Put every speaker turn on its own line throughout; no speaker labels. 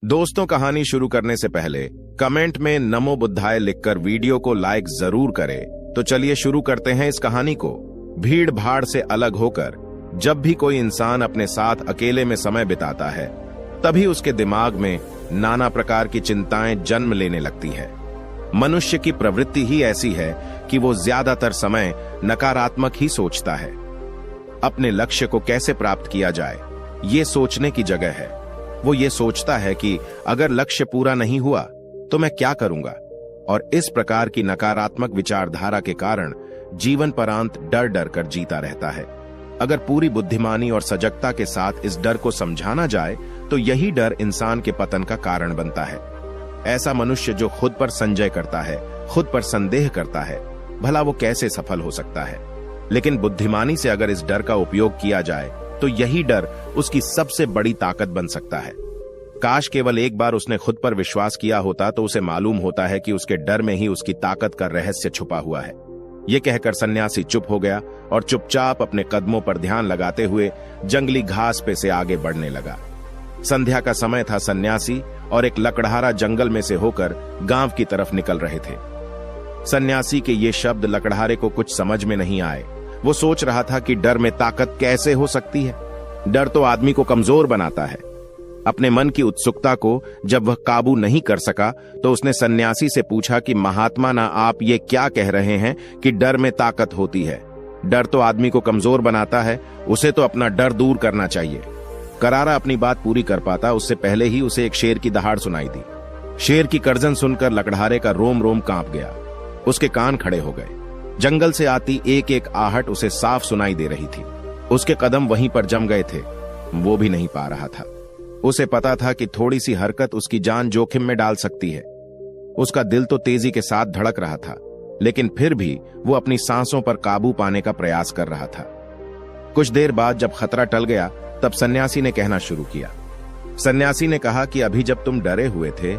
दोस्तों, कहानी शुरू करने से पहले कमेंट में नमो बुद्धाय लिखकर वीडियो को लाइक जरूर करें। तो चलिए शुरू करते हैं इस कहानी को। भीड़ भाड़ से अलग होकर जब भी कोई इंसान अपने साथ अकेले में समय बिताता है, तभी उसके दिमाग में नाना प्रकार की चिंताएं जन्म लेने लगती है। मनुष्य की प्रवृत्ति ही ऐसी है कि वो ज्यादातर समय नकारात्मक ही सोचता है। अपने लक्ष्य को कैसे प्राप्त किया जाए, ये सोचने की जगह है। वो ये सोचता है कि अगर लक्ष्य पूरा नहीं हुआ तो मैं क्या करूंगा, और इस प्रकार की नकारात्मक विचारधारा के कारण जीवन परांत डर डर कर जीता रहता है। अगर पूरी बुद्धिमानी और सजगता के साथ इस डर को समझाना जाए तो यही डर इंसान के पतन का कारण बनता है। ऐसा मनुष्य जो खुद पर संजय करता है, खुद पर संदेह करता है, भला वो कैसे सफल हो सकता है। लेकिन बुद्धिमानी से अगर इस डर का उपयोग किया जाए तो यही डर उसकी सबसे बड़ी ताकत बन सकता है। काश केवल एक बार उसने खुद पर विश्वास किया होता तो उसे मालूम होता है कि उसके डर में ही उसकी ताकत का रहस्य छुपा हुआ है। ये कहकर सन्यासी चुप हो गया और चुपचाप अपने कदमों पर ध्यान लगाते हुए जंगली घास पे से आगे बढ़ने लगा। संध्या का समय था। सन्यासी और एक लकड़हारा जंगल में से होकर गांव की तरफ निकल रहे थे। सन्यासी के ये शब्द लकड़हारे को कुछ समझ में नहीं आए। वो सोच रहा था कि डर में ताकत कैसे हो सकती है। डर तो आदमी को कमजोर बनाता है। अपने मन की उत्सुकता को जब वह काबू नहीं कर सका तो उसने सन्यासी से पूछा कि महात्मा ना, आप ये क्या कह रहे हैं कि डर में ताकत होती है? डर तो आदमी को कमजोर बनाता है, उसे तो अपना डर दूर करना चाहिए। करारा अपनी बात पूरी कर पाता उससे पहले ही उसे एक शेर की दहाड़ सुनाई दी। शेर की गर्जन सुनकर लकड़हारे का रोम रोम कांप गया। उसके कान खड़े हो गए। जंगल से आती एक एक आहट उसे साफ सुनाई दे रही थी। उसके कदम वहीं पर जम गए थे। वो भी नहीं पा रहा था। उसे पता था कि थोड़ी सी हरकत उसकी जान जोखिम में डाल सकती है। उसका दिल तो तेजी के साथ धड़क रहा था, लेकिन फिर भी वो अपनी सांसों पर काबू पाने का प्रयास कर रहा था। कुछ देर बाद जब खतरा टल गया तब सन्यासी ने कहना शुरू किया। सन्यासी ने कहा कि अभी जब तुम डरे हुए थे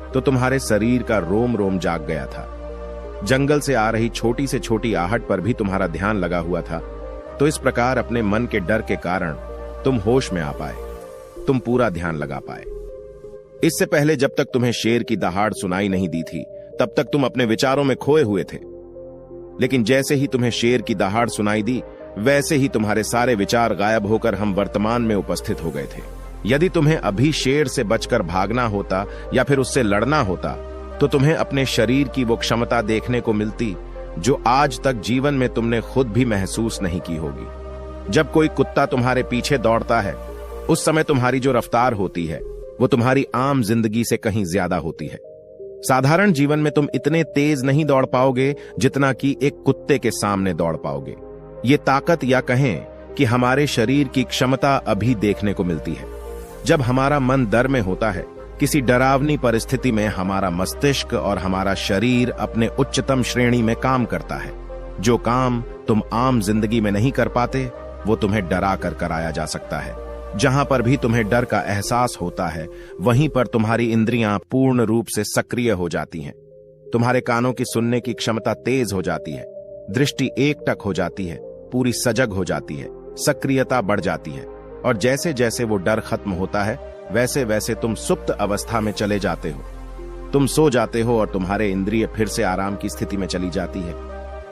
तो तुम्हारे शरीर का रोम रोम जाग गया था। जंगल से आ रही छोटी से छोटी आहट पर भी तुम्हारा ध्यान लगा हुआ था। तो इस प्रकार अपने मन के डर के कारण तुम होश में आ पाए, तुम पूरा ध्यान लगा पाए। इससे पहले जब तक तुम्हें शेर की दहाड़ सुनाई नहीं दी थी तब तक तुम अपने विचारों में खोए हुए थे। लेकिन जैसे ही तुम्हें शेर की दहाड़ सुनाई दी वैसे ही तुम्हारे सारे विचार गायब होकर हम वर्तमान में उपस्थित हो गए थे। यदि तुम्हें अभी शेर से बचकर भागना होता या फिर उससे लड़ना होता तो तुम्हें अपने शरीर की वो क्षमता देखने को मिलती जो आज तक जीवन में तुमने खुद भी महसूस नहीं की होगी। जब कोई कुत्ता तुम्हारे पीछे दौड़ता है उस समय तुम्हारी जो रफ्तार होती है वो तुम्हारी आम जिंदगी से कहीं ज्यादा होती है। साधारण जीवन में तुम इतने तेज नहीं दौड़ पाओगे जितना कि एक कुत्ते के सामने दौड़ पाओगे। ये ताकत या कहें कि हमारे शरीर की क्षमता अभी देखने को मिलती है। जब हमारा मन डर में होता है, किसी डरावनी परिस्थिति में हमारा मस्तिष्क और हमारा शरीर अपने उच्चतम श्रेणी में काम करता है। जो काम तुम आम जिंदगी में नहीं कर पाते वो तुम्हें डरा कर कराया जा सकता है। जहां पर भी तुम्हें डर का एहसास होता है वहीं पर तुम्हारी इंद्रियां पूर्ण रूप से सक्रिय हो जाती हैं। तुम्हारे कानों की सुनने की क्षमता तेज हो जाती है, दृष्टि एकटक हो जाती है, पूरी सजग हो जाती है, सक्रियता बढ़ जाती है। और जैसे जैसे वो डर खत्म होता है वैसे वैसे तुम सुप्त अवस्था में चले जाते हो। तुम सो जाते हो और तुम्हारे इंद्रिय फिर से आराम की स्थिति में चली जाती है।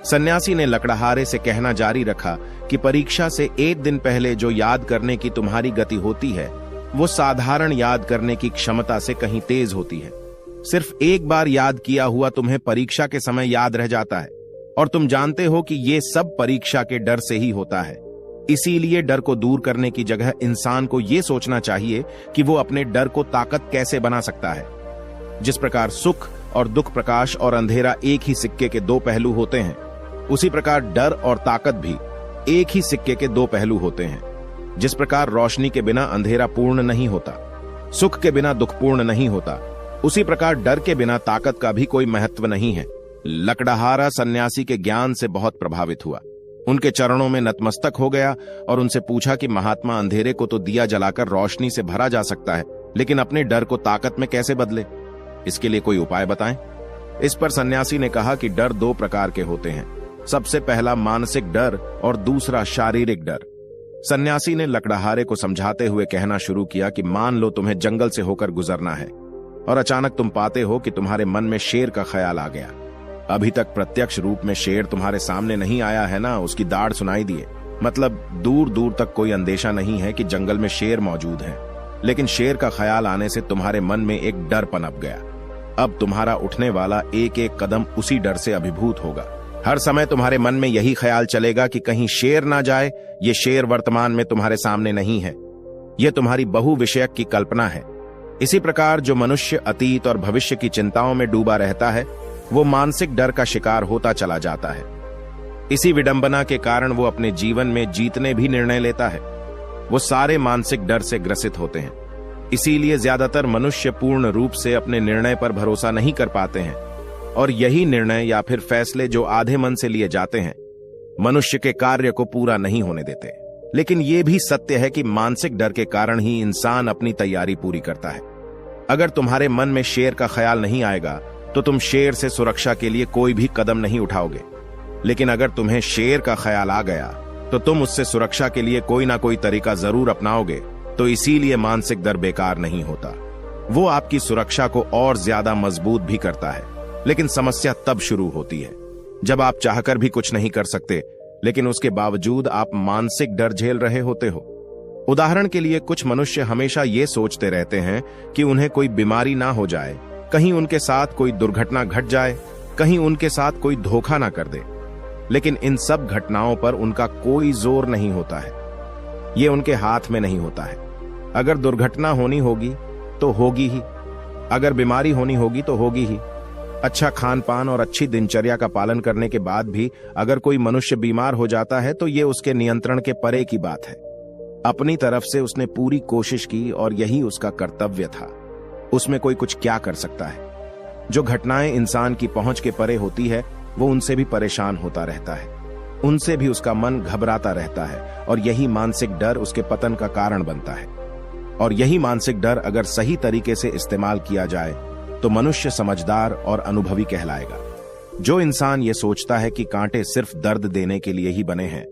सन्यासी ने लकड़हारे से कहना जारी रखा कि परीक्षा से एक दिन पहले जो याद करने की तुम्हारी गति होती है वो साधारण याद करने की क्षमता से कहीं तेज होती है। सिर्फ एक बार याद किया हुआ तुम्हें परीक्षा के समय याद रह जाता है, और तुम जानते हो कि ये सब परीक्षा के डर से ही होता है। इसीलिए डर को दूर करने की जगह इंसान को यह सोचना चाहिए कि वो अपने डर को ताकत कैसे बना सकता है। जिस प्रकार सुख और दुख, प्रकाश और अंधेरा एक ही सिक्के के दो पहलू होते हैं, उसी प्रकार डर और ताकत भी एक ही सिक्के के दो पहलू होते हैं। जिस प्रकार रोशनी के बिना अंधेरा पूर्ण नहीं होता, सुख के बिना दुख पूर्ण नहीं होता, उसी प्रकार डर के बिना ताकत का भी कोई महत्व नहीं है। लकड़हारा सन्यासी के ज्ञान से बहुत प्रभावित हुआ। उनके चरणों में नतमस्तक हो गया और उनसे पूछा कि महात्मा, अंधेरे को तो दिया जलाकर रोशनी से भरा जा सकता है, लेकिन अपने डर को ताकत में कैसे बदले? इसके लिए कोई उपाय बताएं। इस पर सन्यासी ने कहा कि डर दो प्रकार के होते हैं। सबसे पहला मानसिक डर और दूसरा शारीरिक डर। सन्यासी ने लकड़हारे को समझाते हुए कहना शुरू किया कि मान लो तुम्हें जंगल से होकर गुजरना है और अचानक तुम पाते हो कि तुम्हारे मन में शेर का ख्याल आ गया। अभी तक प्रत्यक्ष रूप में शेर तुम्हारे सामने नहीं आया है ना, उसकी दाढ़ सुनाई दिए, मतलब दूर दूर तक कोई अंदेशा नहीं है कि जंगल में शेर मौजूद है, लेकिन शेर का ख्याल आने से तुम्हारे मन में एक डर पनप गया। अब तुम्हारा उठने वाला एक एक कदम उसी डर से अभिभूत होगा। हर समय तुम्हारे मन में यही ख्याल चलेगा कि कहीं शेर ना जाए। ये शेर वर्तमान में तुम्हारे सामने नहीं है, यह तुम्हारी बहुविषयक की कल्पना है। इसी प्रकार जो मनुष्य अतीत और भविष्य की चिंताओं में डूबा रहता है, वो मानसिक डर का शिकार होता चला जाता है। इसी विडंबना के कारण वो अपने जीवन में जीतने भी निर्णय लेता है। वो सारे मानसिक डर से ग्रसित होते हैं। इसीलिए ज्यादातर मनुष्य पूर्ण रूप से अपने निर्णय पर भरोसा नहीं कर पाते हैं, और यही निर्णय या फिर फैसले जो आधे मन से लिए जाते हैं, मनुष्य के कार्य को पूरा नहीं होने देते। लेकिन यह भी सत्य है कि मानसिक डर के कारण ही इंसान अपनी तैयारी पूरी करता है। अगर तुम्हारे मन में शेर का ख्याल नहीं आएगा तो तुम शेर से सुरक्षा के लिए कोई भी कदम नहीं उठाओगे, लेकिन अगर तुम्हें शेर का ख्याल आ गया तो तुम उससे सुरक्षा के लिए कोई ना कोई तरीका जरूर अपनाओगे। तो इसीलिए मानसिक डर बेकार नहीं होता, वो आपकी सुरक्षा को और ज्यादा मजबूत भी करता है। लेकिन समस्या तब शुरू होती है जब आप चाहकर भी कुछ नहीं कर सकते, लेकिन उसके बावजूद आप मानसिक डर झेल रहे होते हो। उदाहरण के लिए कुछ मनुष्य हमेशा ये सोचते रहते हैं कि उन्हें कोई बीमारी ना हो जाए, कहीं उनके साथ कोई दुर्घटना घट जाए, कहीं उनके साथ कोई धोखा ना कर दे। लेकिन इन सब घटनाओं पर उनका कोई जोर नहीं होता है, ये उनके हाथ में नहीं होता है। अगर दुर्घटना होनी होगी तो होगी ही, अगर बीमारी होनी होगी तो होगी ही। अच्छा खान पान और अच्छी दिनचर्या का पालन करने के बाद भी अगर कोई मनुष्य बीमार हो जाता है तो ये उसके नियंत्रण के परे की बात है। अपनी तरफ से उसने पूरी कोशिश की और यही उसका कर्तव्य था। उसमें कोई कुछ क्या कर सकता है? जो घटनाएं इंसान की पहुंच के परे होती है, वो उनसे भी परेशान होता रहता है, उनसे भी उसका मन घबराता रहता है, और यही मानसिक डर उसके पतन का कारण बनता है। और यही मानसिक डर अगर सही तरीके से इस्तेमाल किया जाए तो मनुष्य समझदार और अनुभवी कहलाएगा। जो इंसान ये सोचता है कि कांटे सिर्फ दर्द देने के लिए ही बने हैं,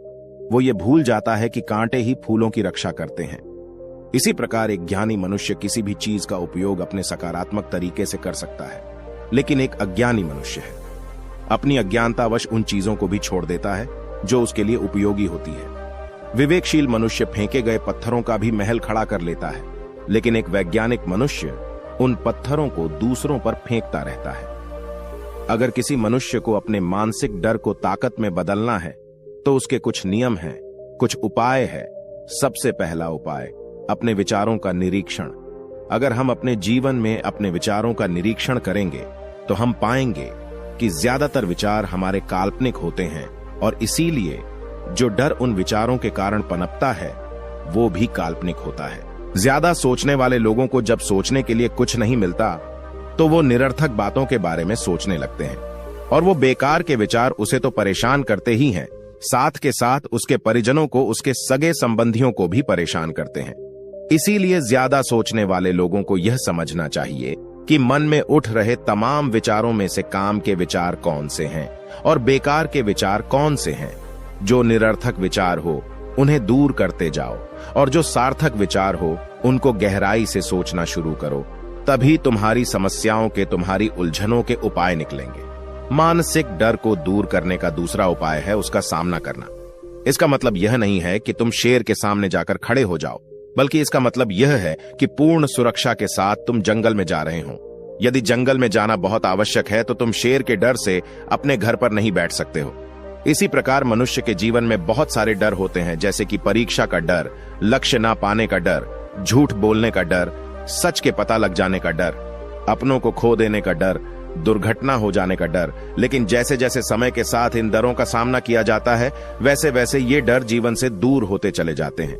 वो ये भूल जाता है कि कांटे ही फूलों की रक्षा करते हैं। इसी प्रकार एक ज्ञानी मनुष्य किसी भी चीज का उपयोग अपने सकारात्मक तरीके से कर सकता है, लेकिन एक अज्ञानी मनुष्य है अपनी अज्ञानतावश उन चीजों को भी छोड़ देता है जो उसके लिए उपयोगी होती है। विवेकशील मनुष्य फेंके गए पत्थरों का भी महल खड़ा कर लेता है, लेकिन एक वैज्ञानिक मनुष्य उन पत्थरों को दूसरों पर फेंकता रहता है। अगर किसी मनुष्य को अपने मानसिक डर को ताकत में बदलना है तो उसके कुछ नियम हैं, कुछ उपाय है। सबसे पहला उपाय, अपने विचारों का निरीक्षण। अगर हम अपने जीवन में अपने विचारों का निरीक्षण करेंगे तो हम पाएंगे कि ज्यादातर विचार हमारे काल्पनिक होते हैं, और इसीलिए जो डर उन विचारों के कारण पनपता है वो भी काल्पनिक होता है। ज्यादा सोचने वाले लोगों को जब सोचने के लिए कुछ नहीं मिलता तो वो निरर्थक बातों के बारे में सोचने लगते हैं, और वो बेकार के विचार उसे तो परेशान करते ही हैं, साथ के साथ उसके परिजनों को, उसके सगे संबंधियों को भी परेशान करते हैं। इसीलिए ज्यादा सोचने वाले लोगों को यह समझना चाहिए कि मन में उठ रहे तमाम विचारों में से काम के विचार कौन से हैं और बेकार के विचार कौन से हैं। जो निरर्थक विचार हो उन्हें दूर करते जाओ, और जो सार्थक विचार हो उनको गहराई से सोचना शुरू करो। तभी तुम्हारी समस्याओं के, तुम्हारी उलझनों के उपाय निकलेंगे। मानसिक डर को दूर करने का दूसरा उपाय है उसका सामना करना। इसका मतलब यह नहीं है कि तुम शेर के सामने जाकर खड़े हो जाओ, बल्कि इसका मतलब यह है कि पूर्ण सुरक्षा के साथ तुम जंगल में जा रहे हो। यदि जंगल में जाना बहुत आवश्यक है तो तुम शेर के डर से अपने घर पर नहीं बैठ सकते हो। इसी प्रकार मनुष्य के जीवन में बहुत सारे डर होते हैं, जैसे कि परीक्षा का डर, लक्ष्य ना पाने का डर, झूठ बोलने का डर, सच के पता लग जाने का डर, अपनों को खो देने का डर, दुर्घटना हो जाने का डर। लेकिन जैसे जैसे समय के साथ इन डरों का सामना किया जाता है, वैसे वैसे ये डर जीवन से दूर होते चले जाते हैं।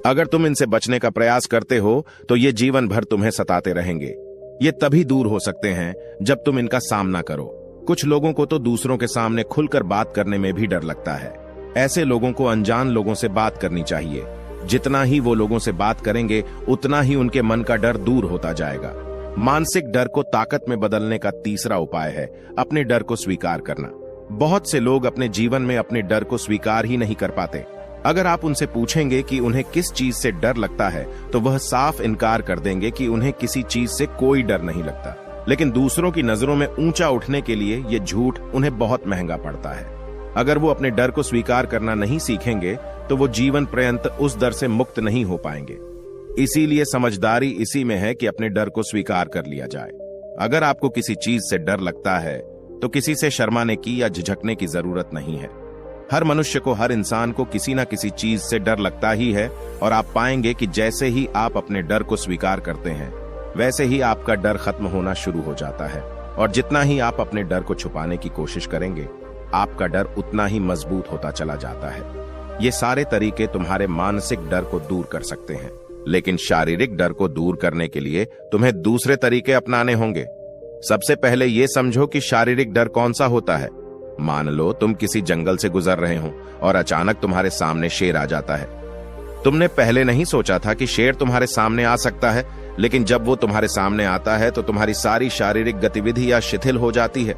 अगर तुम इनसे बचने का प्रयास करते हो तो ये जीवन भर तुम्हें सताते रहेंगे। ये तभी दूर हो सकते हैं जब तुम इनका सामना करो। कुछ लोगों को तो दूसरों के सामने खुलकर बात करने में भी डर लगता है। ऐसे लोगों को अनजान लोगों से बात करनी चाहिए। जितना ही वो लोगों से बात करेंगे उतना ही उनके मन का डर दूर होता जाएगा। मानसिक डर को ताकत में बदलने का तीसरा उपाय है अपने डर को स्वीकार करना। बहुत से लोग अपने जीवन में अपने डर को स्वीकार ही नहीं कर पाते। अगर आप उनसे पूछेंगे कि उन्हें किस चीज से डर लगता है तो वह साफ इनकार कर देंगे कि उन्हें किसी चीज से कोई डर नहीं लगता। लेकिन दूसरों की नजरों में ऊंचा उठने के लिए ये झूठ उन्हें बहुत महंगा पड़ता है। अगर वो अपने डर को स्वीकार करना नहीं सीखेंगे तो वो जीवन पर्यंत उस डर से मुक्त नहीं हो पाएंगे। इसीलिए समझदारी इसी में है कि अपने डर को स्वीकार कर लिया जाए। अगर आपको किसी चीज से डर लगता है तो किसी से शर्माने की या झिझकने की जरूरत नहीं है। हर मनुष्य को, हर इंसान को किसी ना किसी चीज से डर लगता ही है और आप पाएंगे कि जैसे ही आप अपने डर को स्वीकार करते हैं वैसे ही आपका डर खत्म होना शुरू हो जाता है। और जितना ही आप अपने डर को छुपाने की कोशिश करेंगे आपका डर उतना ही मजबूत होता चला जाता है। ये सारे तरीके तुम्हारे मानसिक डर को दूर कर सकते हैं, लेकिन शारीरिक डर को दूर करने के लिए तुम्हें दूसरे तरीके अपनाने होंगे। सबसे पहले ये समझो कि शारीरिक डर कौन सा होता है। मान लो तुम किसी जंगल से गुजर रहे हो और अचानक तुम्हारे सामने शेर आ जाता है। तुमने पहले नहीं सोचा था कि शेर तुम्हारे सामने आ सकता है, लेकिन जब वो तुम्हारे सामने आता है तो तुम्हारी सारी शारीरिक गतिविधि या शिथिल हो जाती है।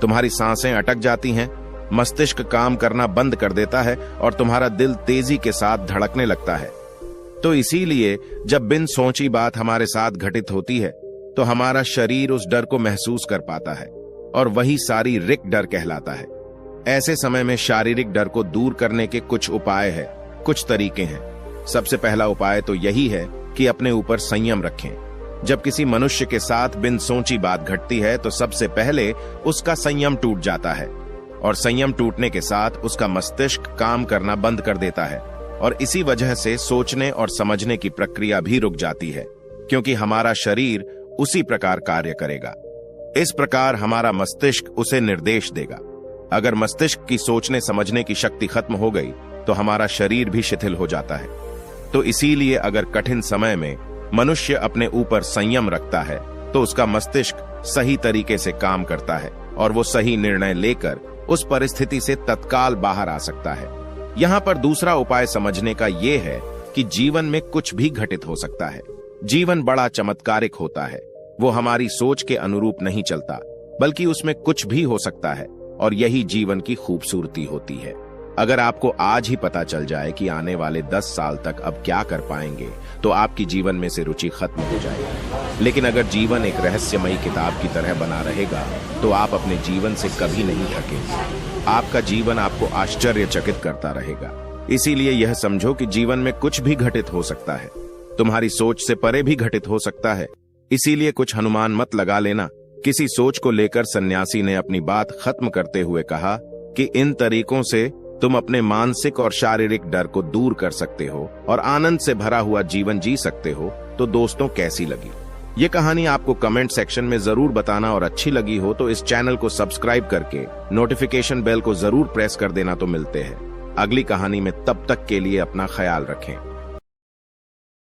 तुम्हारी सांसें अटक जाती हैं, मस्तिष्क काम करना बंद कर देता है और तुम्हारा दिल तेजी के साथ धड़कने लगता है। तो इसीलिए जब बिन सोची बात हमारे साथ घटित होती है तो हमारा शरीर उस डर को महसूस कर पाता है और वही शारीरिक डर कहलाता है। ऐसे समय में शारीरिक डर को दूर करने के कुछ उपाय हैं, कुछ तरीके हैं। सबसे पहला उपाय तो यही है कि अपने ऊपर संयम रखें। जब किसी मनुष्य के साथ बिन सोची बात घटती है तो सबसे पहले उसका संयम टूट जाता है और संयम टूटने के साथ उसका मस्तिष्क काम करना बंद कर देता है और इसी वजह से सोचने और समझने की प्रक्रिया भी रुक जाती है, क्योंकि हमारा शरीर उसी प्रकार कार्य करेगा। इस प्रकार हमारा मस्तिष्क उसे निर्देश देगा। अगर मस्तिष्क की सोचने समझने की शक्ति खत्म हो गई तो हमारा शरीर भी शिथिल हो जाता है। तो इसीलिए अगर कठिन समय में मनुष्य अपने ऊपर संयम रखता है तो उसका मस्तिष्क सही तरीके से काम करता है और वो सही निर्णय लेकर उस परिस्थिति से तत्काल बाहर आ सकता है। यहाँ पर दूसरा उपाय समझने का ये है कि जीवन में कुछ भी घटित हो सकता है। जीवन बड़ा चमत्कारिक होता है, वो हमारी सोच के अनुरूप नहीं चलता, बल्कि उसमें कुछ भी हो सकता है और यही जीवन की खूबसूरती होती है। अगर आपको आज ही पता चल जाए कि आने वाले 10 साल तक अब क्या कर पाएंगे तो आपकी जीवन में से रुचि खत्म हो जाएगी। लेकिन अगर जीवन एक रहस्यमयी किताब की तरह बना रहेगा तो आप अपने जीवन से कभी नहीं थकेंगे। आपका जीवन आपको आश्चर्यचकित करता रहेगा। इसीलिए यह समझो कि जीवन में कुछ भी घटित हो सकता है, तुम्हारी सोच से परे भी घटित हो सकता है। इसीलिए कुछ अनुमान मत लगा लेना। किसी सोच को लेकर सन्यासी ने अपनी बात खत्म करते हुए कहा कि इन तरीकों से तुम अपने मानसिक और शारीरिक डर को दूर कर सकते हो और आनंद से भरा हुआ जीवन जी सकते हो। तो दोस्तों, कैसी लगी ये कहानी आपको कमेंट सेक्शन में जरूर बताना, और अच्छी लगी हो तो इस चैनल को सब्सक्राइब करके नोटिफिकेशन बेल को जरूर प्रेस कर देना। तो मिलते हैं अगली कहानी में, तब तक के लिए अपना ख्याल रखें।